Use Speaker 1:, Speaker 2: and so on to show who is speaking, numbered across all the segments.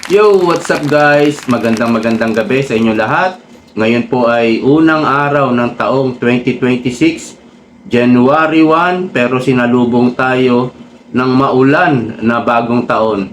Speaker 1: Yo, what's up guys? Magandang gabi sa inyo lahat. Ngayon po ay unang araw ng taong 2026, January 1, pero sinalubong tayo ng maulan na bagong taon.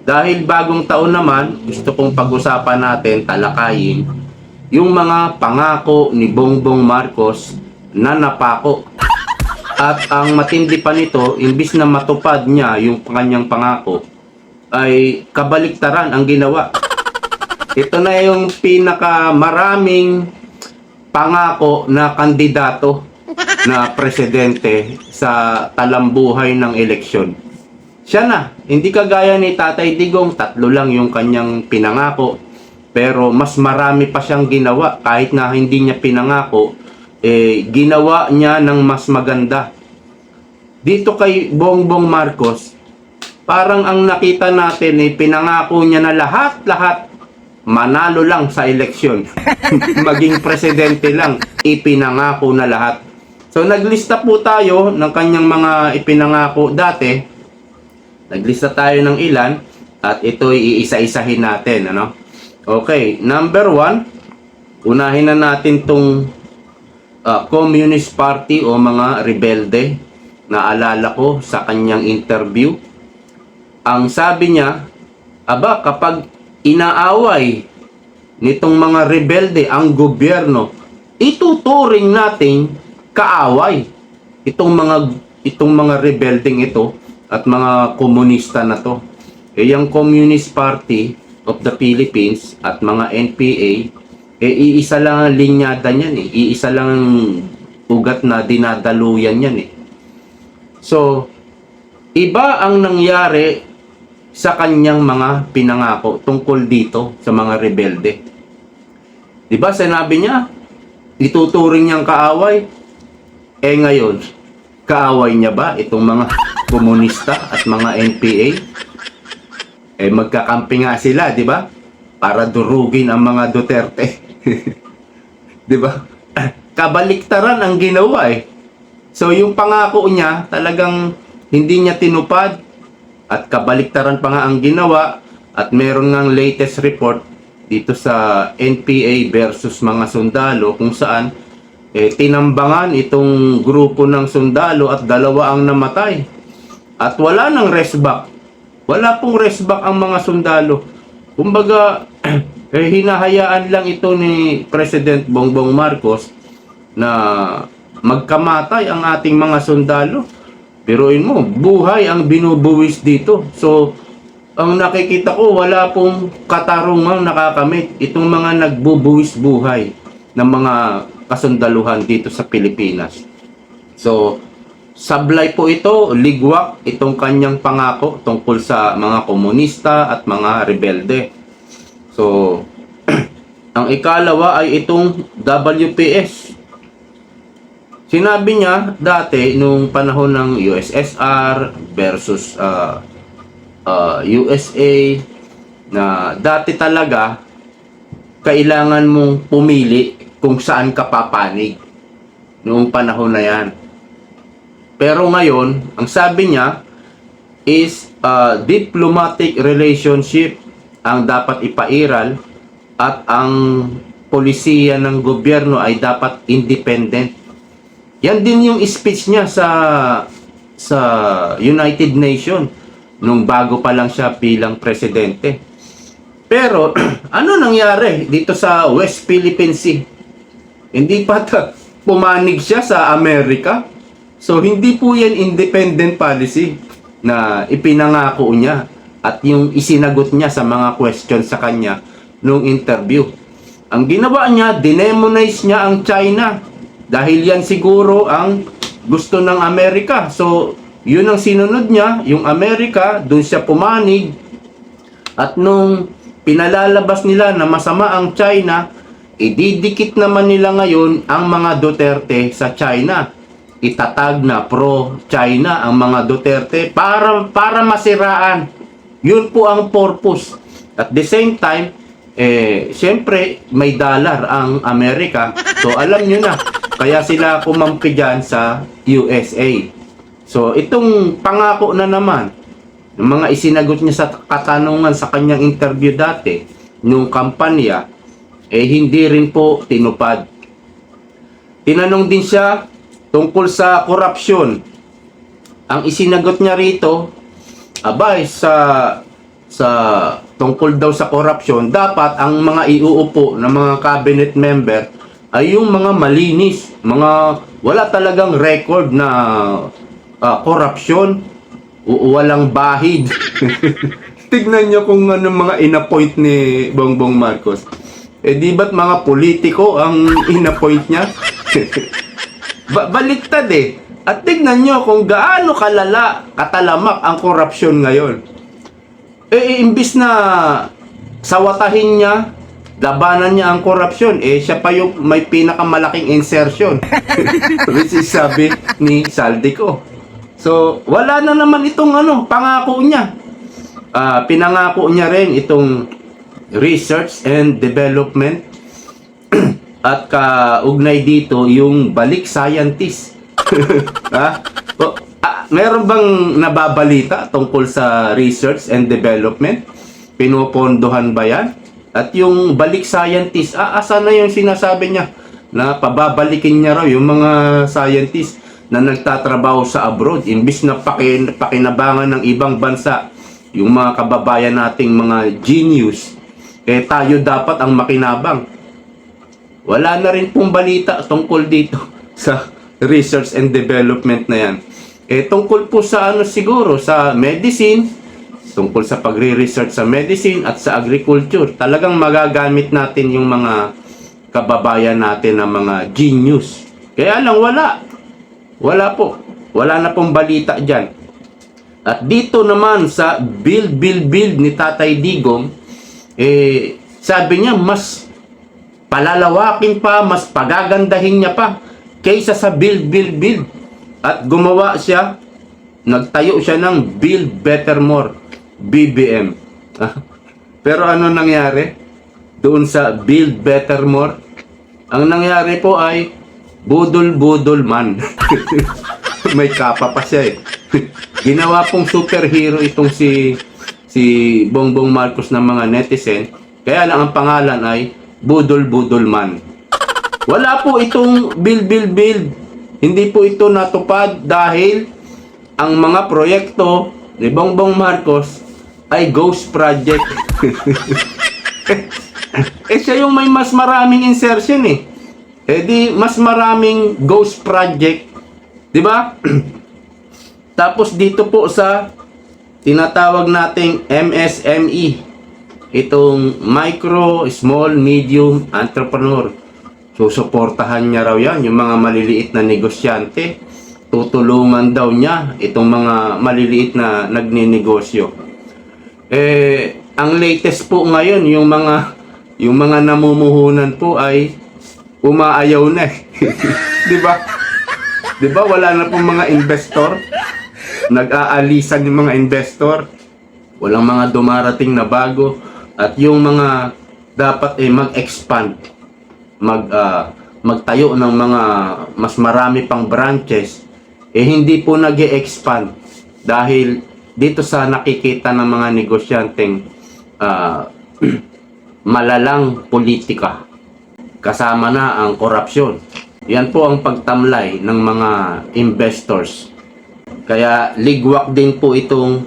Speaker 1: Dahil bagong taon naman, gusto kong pag-usapan natin, talakayin, yung mga pangako ni Bongbong Marcos na napako. At ang matindi pa nito, imbis na matupad niya yung kanyang pangako, ay kabaliktaran ang ginawa. Ito na yung pinakamaraming pangako na kandidato na presidente sa talambuhay ng eleksyon. Siya na, hindi kagaya ni Tatay Digong, 3 lang yung kanyang pinangako. Pero mas marami pa siyang ginawa. Kahit na hindi niya pinangako, ginawa niya ng mas maganda. Dito kay Bongbong Marcos, parang ang nakita natin pinangako niya na lahat manalo lang sa eleksyon. Maging presidente lang, ipinangako na lahat. So naglista po tayo ng kanyang mga ipinangako dati. Naglista tayo ng ilan at ito iisa-isahin natin, ano? Okay, number 1, unahin na natin tong Communist Party o mga rebelde. Naalala ko sa kanyang interview, ang sabi niya, aba, kapag inaaway nitong mga rebelde ang gobyerno, ituturing natin kaaway itong mga rebeldeng ito at mga komunista na to. Yung Communist Party of the Philippines at mga NPA, iisa lang ang linyada niyan iisa lang ang ugat na dinadaluyan yan So, iba ang nangyari sa kanyang mga pinangako tungkol dito sa mga rebelde. Diba sinabi niya, ituturing niyang kaaway? Ngayon, kaaway niya ba itong mga komunista at mga NPA? Magkakampi nga sila, di ba? Para durugin ang mga Duterte. Di ba? Kabaliktaran ang ginawa So, yung pangako niya, talagang hindi niya tinupad at kabaliktaran pa nga ang ginawa at meron ngang latest report dito sa NPA versus mga sundalo kung saan tinambangan itong grupo ng sundalo at 2 ang namatay. At wala nang restback. Wala pong restback ang mga sundalo. Kumbaga, hinahayaan lang ito ni President Bongbong Marcos na magkamatay ang ating mga sundalo. Biruin mo, buhay ang binubuwis dito. So, ang nakikita ko, wala pong katarungang nakakamit itong mga nagbubuwis buhay ng mga kasundaluhan dito sa Pilipinas. So, sablay po ito, ligwak itong kanyang pangako tungkol sa mga komunista at mga rebelde. So, ang ikalawa ay itong WPS. Sinabi niya dati nung panahon ng USSR versus USA na dati talaga kailangan mong pumili kung saan ka papanig noong panahon na yan. Pero ngayon, ang sabi niya is diplomatic relationship ang dapat ipairal at ang polisiya ng gobyerno ay dapat independent. Yan din yung speech niya sa United Nations nung bago pa lang siya bilang presidente. Pero ano nangyari dito sa West Philippine Sea? Hindi pa pumanig siya sa Amerika. So hindi po yan independent policy na ipinangako niya at yung isinagot niya sa mga questions sa kanya nung interview. Ang ginawa niya, dinemonize niya ang China. Dahil yan siguro ang gusto ng Amerika. So, yun ang sinunod niya, yung Amerika, dun siya pumanig. At nung pinalalabas nila na masama ang China, ididikit naman nila ngayon ang mga Duterte sa China. Itatag na pro-China ang mga Duterte para masiraan. Yun po ang purpose. At the same time, siyempre, may dollar ang Amerika. So, alam nyo na, kaya sila kumampi dyan sa USA. So, itong pangako na naman Yung mga isinagot niya sa katanungan sa kanyang interview dati, nung kampanya, hindi rin po tinupad. Tinanong din siya tungkol sa korupsyon. Ang isinagot niya rito, abay, sa tungkol daw sa korupsyon, dapat ang mga iuupo ng mga cabinet member ay yung mga malinis, mga wala talagang record na korupsyon, walang bahid. Tignan nyo kung anong mga inappoint ni Bongbong Marcos. Di ba't mga politiko ang inappoint niya? Baliktad eh. At tignan nyo kung gaano kalala, katalamak ang korupsyon ngayon. Imbis na sawatahin niya, labanan niya ang korupsyon, siya pa yung may pinakamalaking insertion. Which is sabi ni Saldico. So, wala na naman itong pangako niya. Pinangako niya rin itong research and development at kaugnay dito yung balik scientist. Meron bang nababalita tungkol sa research and development? Pinupondohan ba yan? At yung balik scientist, asa na yung sinasabi niya na pababalikin niya raw yung mga scientist na nagtatrabaho sa abroad imbis na pakinabangan ng ibang bansa yung mga kababayan nating mga genius, tayo dapat ang makinabang. Wala na rin pong balita tungkol dito sa research and development na yan. Tungkol po sa siguro sa medicine, tungkol sa pagre-research sa medicine at sa agriculture, talagang magagamit natin yung mga kababayan natin na mga genius. Kaya lang wala po. Wala na pong balita dyan. At dito naman sa build ni Tatay Digong, sabi niya mas palalawakin pa, mas pagagandahin niya pa kaysa sa build. At gumawa siya, nagtayo siya ng Build Better More, BBM. Pero ano nangyari doon sa Build Better More? Ang nangyari po ay budol man. May kapa pa siya eh. Ginawa pong superhero itong si Bongbong Marcos ng mga netizen. Kaya lang ang pangalan ay budol man. Wala po itong build. Hindi po ito natupad dahil ang mga proyekto ni Bongbong Marcos ay ghost project. Siya yung may mas maraming insertion eh. Di mas maraming ghost project, 'di ba? Tapos dito po sa tinatawag nating MSME, itong micro, small, medium entrepreneur. Susuportahan niya raw yan, yung mga maliliit na negosyante. Tutulungan daw niya itong mga maliliit na nagninegosyo. Ang latest po ngayon, yung mga namumuhunan po ay umaayaw na eh. 'Di ba? 'Di ba wala na pong mga investor? Nag-aalisan yung mga investor. Walang mga dumarating na bago at yung mga dapat mag-expand, magtayo ng mga mas marami pang branches, hindi po nag-e-expand dahil dito sa nakikita ng mga negosyanteng malalang politika. Kasama na ang korupsyon. Yan po ang pagtamlay ng mga investors. Kaya ligwak din po itong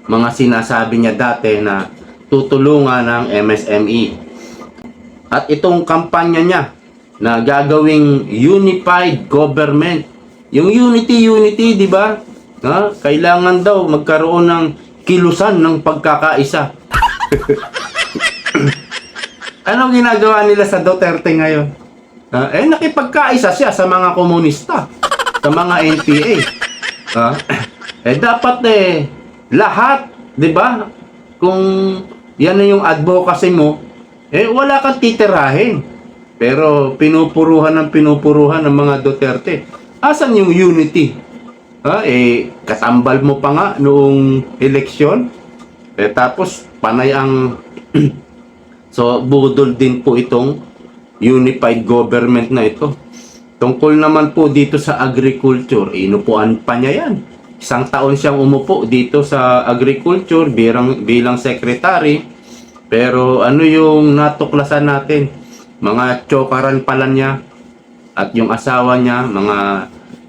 Speaker 1: mga sinasabi niya dati na tutulungan ng MSME. At itong kampanya niya na gagawing unified government. Yung unity, di ba? Kailangan daw magkaroon ng kilusan ng pagkakaisa. Anong ginagawa nila sa Duterte ngayon? Nakipagkaisa siya sa mga komunista, sa mga NPA. Dapat lahat, di ba? Kung yan na yung advocacy mo, wala kang titirahin. Pero pinupuruhan ng mga Duterte. Asan yung unity? Katambal mo pa nga noong eleksyon. Tapos, panay ang... So, budol din po itong unified government na ito. Tungkol naman po dito sa agriculture, inupuan pa niya yan. Isang taon siyang umupo dito sa agriculture bilang secretary. Pero ano yung natuklasan natin? Mga tsokaran pala niya at yung asawa niya,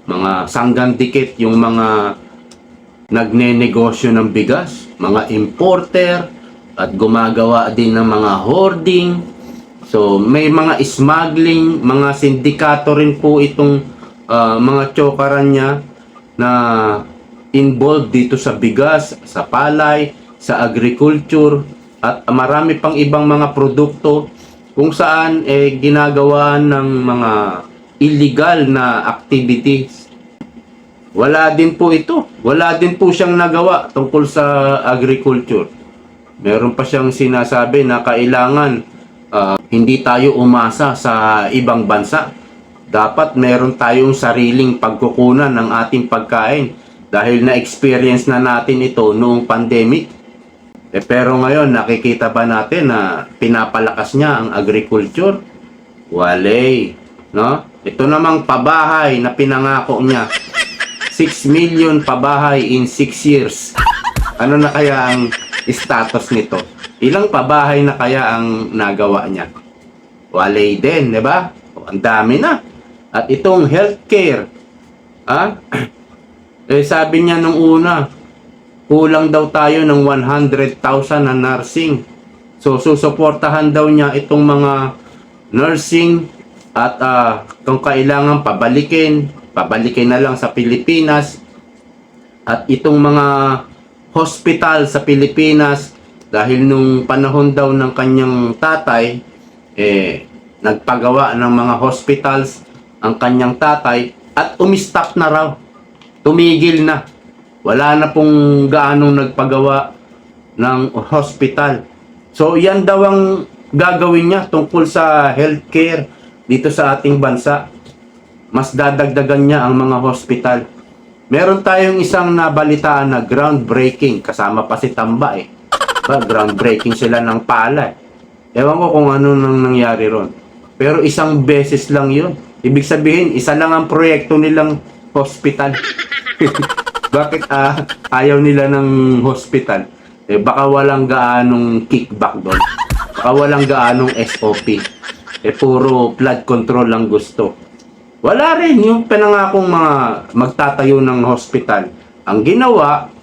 Speaker 1: mga sanggang dikit, yung mga nagnenegosyo ng bigas, mga importer, at gumagawa din ng mga hoarding. So, may mga smuggling, mga sindikato rin po itong mga tsokaran niya na involved dito sa bigas, sa palay, sa agriculture, at marami pang ibang mga produkto kung saan ginagawa ng mga illegal na activities. Wala din po ito. Wala din po siyang nagawa tungkol sa agriculture. Meron pa siyang sinasabi na kailangan hindi tayo umasa sa ibang bansa. Dapat meron tayong sariling pagkukunan ng ating pagkain dahil na-experience na natin ito noong pandemic. Pero ngayon, nakikita ba natin na pinapalakas niya ang agriculture? Wale, no? Ito namang pabahay na pinangako niya. 6 million pabahay in 6 years. Ano na kaya ang status nito? Ilang pabahay na kaya ang nagawa niya? Wale din, di ba? Ang dami na. At itong healthcare, sabi niya nung una, kulang daw tayo ng 100,000 na nursing. So, susuportahan daw niya itong mga nursing at kung kailangan pabalikin na lang sa Pilipinas. At itong mga hospital sa Pilipinas, dahil nung panahon daw ng kanyang tatay, nagpagawa ng mga hospitals ang kanyang tatay at umistop na raw. Tumigil na. Wala na pong gaanong nagpagawa ng hospital. So, yan daw ang gagawin niya tungkol sa healthcare dito sa ating bansa. Mas dadagdagan niya ang mga hospital. Meron tayong isang nabalitaan na groundbreaking. Kasama pa si Tamba groundbreaking sila ng pala. Ewan ko kung ano nang nangyari ron. Pero isang beses lang yun. Ibig sabihin, isa lang ang proyekto nilang hospital. Bakit ayaw nila ng hospital? Baka walang gaanong kickback doon. Baka walang gaanong SOP. Puro flood control lang gusto. Wala rin yung pinangakong mga magtatayo ng hospital. Ang ginawa,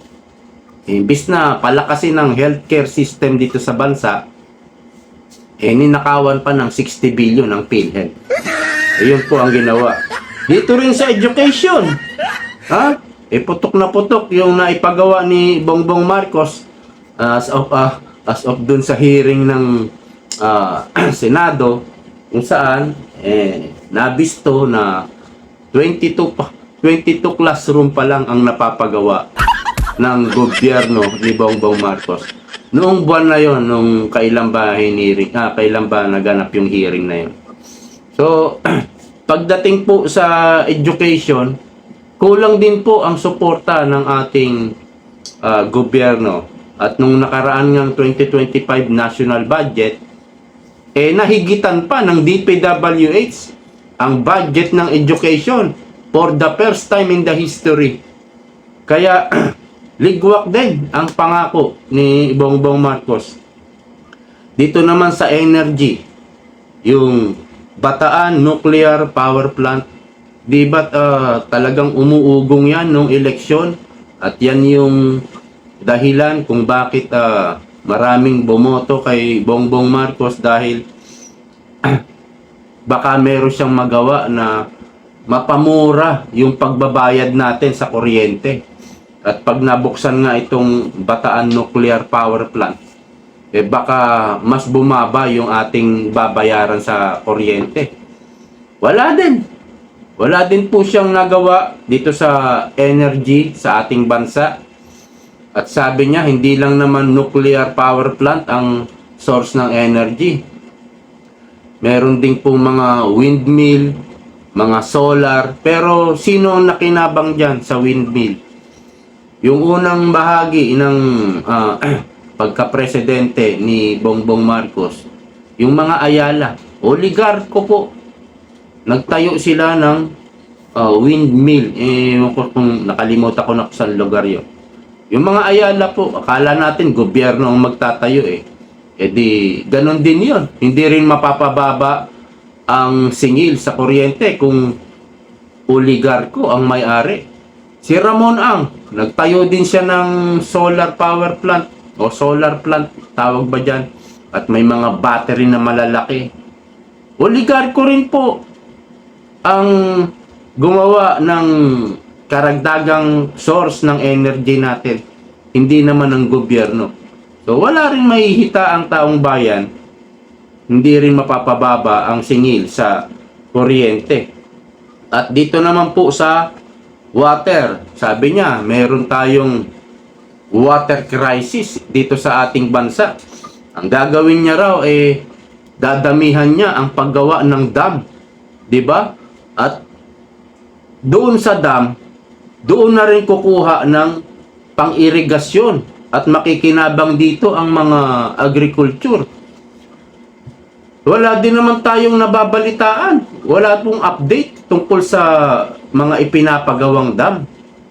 Speaker 1: imbis na palakasin ng healthcare system dito sa bansa, ninakawan pa ng 60 billion ng PhilHealth. Yun po ang ginawa. Dito rin sa education. Putok na putok yung naipagawa ni Bongbong Marcos as of dun sa hearing ng Senado, kung saan nabisto na 22 classroom pa lang ang napapagawa ng gobyerno ni Bongbong Marcos. Noong buwan na yon, nung kailan ba naganap yung hearing na yon. So, pagdating po sa education, kulang din po ang suporta ng ating gobyerno. At nung nakaraan ng 2025 national budget, nahigitan pa ng DPWH ang budget ng education for the first time in the history. Kaya, ligwak din ang pangako ni Bongbong Marcos. Dito naman sa energy, yung Bataan Nuclear Power Plant, di ba talagang umuugong yan nung eleksyon? At yan yung dahilan kung bakit maraming bumoto kay Bongbong Marcos, dahil baka meron siyang magawa na mapamura yung pagbabayad natin sa kuryente. At pag nabuksan nga itong Bataan Nuclear Power Plant, baka mas bumaba yung ating babayaran sa kuryente. Wala din. Wala din po siyang nagawa dito sa energy sa ating bansa. At sabi niya, hindi lang naman nuclear power plant ang source ng energy. Meron din po mga windmill, mga solar. Pero sino ang nakinabang dyan sa windmill? Yung unang bahagi ng pagka-presidente ni Bongbong Marcos, yung mga Ayala, oligarko po. Nagtayo sila ng windmill. Ewan ko kung nakalimutan ko na kung saan lugar yun. Yung mga Ayala po, akala natin gobyerno ang magtatayo eh. E di, ganun din yun. Hindi rin mapapababa ang singil sa kuryente kung oligarko ang may-ari. Si Ramon Ang, nagtayo din siya ng solar power plant o solar plant, tawag ba dyan? At may mga battery na malalaki. Oligarko rin po ang gumawa ng karagdagang source ng energy natin. Hindi naman ng gobyerno. So wala rin mahihita ang taong bayan. Hindi rin mapapababa ang singil sa kuryente. At dito naman po sa water, sabi niya, meron tayong water crisis dito sa ating bansa. Ang gagawin niya raw dadamihan niya ang paggawa ng dam, 'di ba? At doon sa dam, doon na rin kukuha ng pang-irigasyon at makikinabang dito ang mga agriculture. Wala din naman tayong nababalitaan. Wala pong update tungkol sa mga ipinapagawang dam.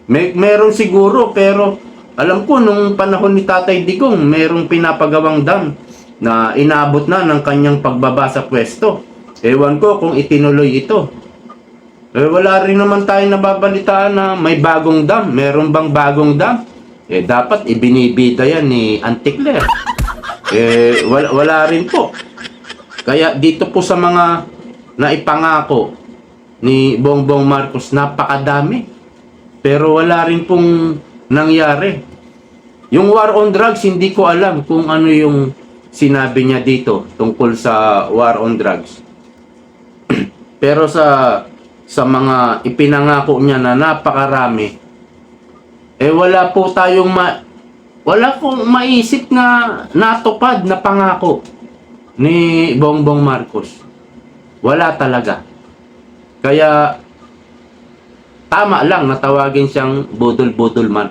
Speaker 1: Meron siguro, pero alam ko nung panahon ni Tatay Digong, merong pinapagawang dam na inabot na ng kanyang pagbaba sa pwesto. Ewan ko kung itinuloy ito. Wala rin naman tayong nababalitaan na may bagong dam. Meron bang bagong dam? Dapat ibinibida yan ni Auntie Claire. Wala rin po. Kaya dito po sa mga naipangako ni Bongbong Marcos, napakadami. Pero wala rin pong nangyari. Yung war on drugs, hindi ko alam kung ano yung sinabi niya dito tungkol sa war on drugs. Pero sa mga ipinangako niya na napakarami, wala po tayong wala kong maisip na natupad na pangako ni Bongbong Marcos. Wala talaga. Kaya tama lang na tawagin siyang budol-budol man.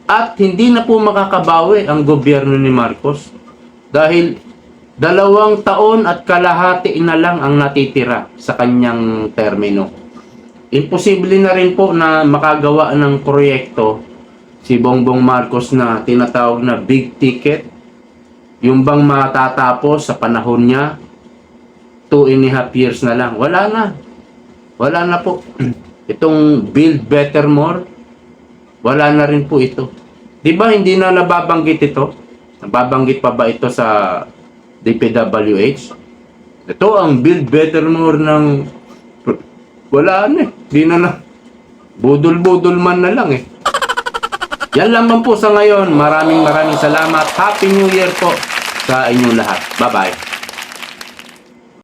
Speaker 1: At hindi na po makakabawi ang gobyerno ni Marcos dahil 2 taon at kalahati na lang ang natitira sa kanyang termino. Imposible na rin po na makagawa ng proyekto si Bongbong Marcos na tinatawag na big ticket. Yung bang matatapos sa panahon niya, 2.5 years na lang. Wala na. Wala na po. Itong Build Better More, wala na rin po ito. Di ba hindi na nababanggit ito? Nababanggit pa ba ito sa DPWH? Ito ang Build Better More ng... Wala na eh. Di na. Budol-budol man na lang eh. Yan lamang po sa ngayon. Maraming salamat. Happy New Year po sa inyong lahat. Bye-bye.